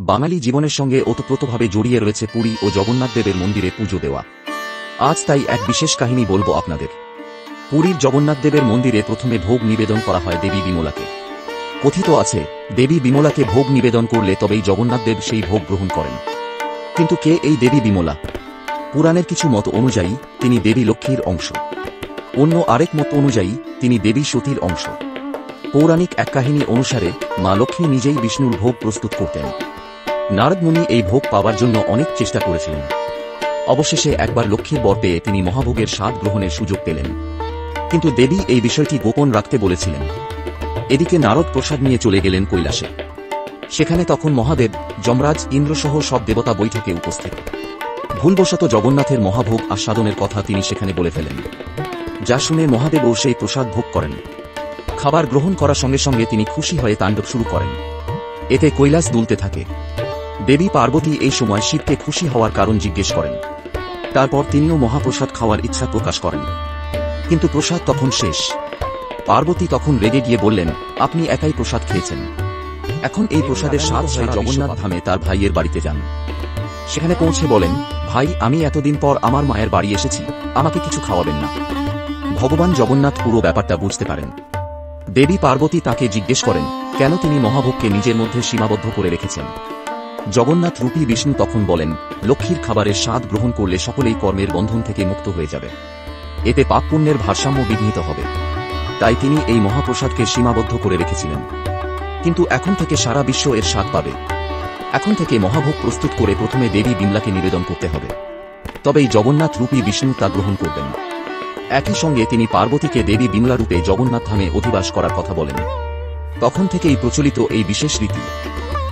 বাঙালি জীবনের সঙ্গে ওতপ্রোতভাবে জড়িয়ে রয়েছে পুরী ও জগন্নাথ দেবের মন্দিরে পুজো দেওয়া। আজ তাই এক বিশেষ কাহিনী বলবো আপনাদের। পুরীর জগন্নাথ দেবের মন্দিরে প্রথমে ভোগ নিবেদন করা হয় দেবী বিমলাকে। কথিত আছে, দেবী বিমলাকে ভোগ নিবেদন করলে তবেই জগন্নাথ দেব সেই ভোগ গ্রহণ করেন। কিন্তু কে এই দেবী বিমলা? পুরাণের কিছু মত অনুযায়ী তিনি দেবী লক্ষ্মীর অংশ, অন্য আরেক মত অনুযায়ী তিনি দেবী সতীর অংশ। পৌরাণিক এক কাহিনী অনুসারে মা লক্ষ্মী নিজেই বিষ্ণুর ভোগ প্রস্তুত করতেন। নারদ মুনি এই ভোগ পাওয়ার জন্য অনেক চেষ্টা করেছিলেন। অবশেষে একবার লক্ষ্মীর বর পেয়ে তিনি মহাভোগের স্বাদ গ্রহণের সুযোগ পেলেন, কিন্তু দেবী এই বিষয়টি গোপন রাখতে বলেছিলেন। এদিকে নারদ প্রসাদ নিয়ে চলে গেলেন কৈলাসে। সেখানে তখন মহাদেব, যমরাজ, ইন্দ্রসহ সব দেবতা বৈঠকে উপস্থিত। ভুলবশত জগন্নাথের মহাভোগ আস্বাদনের কথা তিনি সেখানে বলে ফেলেন, যা শুনে মহাদেবও সেই প্রসাদ ভোগ করেন। খাবার গ্রহণ করার সঙ্গে সঙ্গে তিনি খুশি হয়ে তাণ্ডব শুরু করেন। এতে কৈলাস দুলতে থাকে। দেবী পার্বতী এই সময় শিবকে খুশি হওয়ার কারণ জিজ্ঞেস করেন। তারপর তিনিও মহাপ্রসাদ খাওয়ার ইচ্ছা প্রকাশ করেন, কিন্তু প্রসাদ তখন শেষ। পার্বতী তখন রেগে গিয়ে বললেন, আপনি একাই প্রসাদ খেয়েছেন, এখন এই প্রসাদের স্বাদ সেই জগন্নাথ ধামে তার ভাইয়ের বাড়িতে যান। সেখানে পৌঁছে বলেন, ভাই, আমি এতদিন পর আমার মায়ের বাড়ি এসেছি, আমাকে কিছু খাওয়াবেন না? ভগবান জগন্নাথ পুরো ব্যাপারটা বুঝতে পারেন। দেবী পার্বতী তাকে জিজ্ঞেস করেন, কেন তিনি মহাভোগকে নিজের মধ্যে সীমাবদ্ধ করে রেখেছেন। জগন্নাথ রূপী বিষ্ণু তখন বলেন, লক্ষ্মীর খাবারের স্বাদ গ্রহণ করলে সকলেই কর্মের বন্ধন থেকে মুক্ত হয়ে যাবে, এতে পাপ পুণ্যের ভারসাম্য বিঘ্নিত হবে। তাই তিনি এই মহাপ্রসাদকে সীমাবদ্ধ করে রেখেছিলেন। কিন্তু এখন থেকে সারা বিশ্ব এর স্বাদ পাবে। এখন থেকে মহাভোগ প্রস্তুত করে প্রথমে দেবী বিমলাকে নিবেদন করতে হবে, তবেই জগন্নাথ রূপী বিষ্ণু তা গ্রহণ করবেন। একই সঙ্গে তিনি পার্বতীকে দেবী বিমলা রূপে জগন্নাথ ধামে অধিবাস করার কথা বলেন। তখন থেকেই প্রচলিত এই বিশেষ রীতি।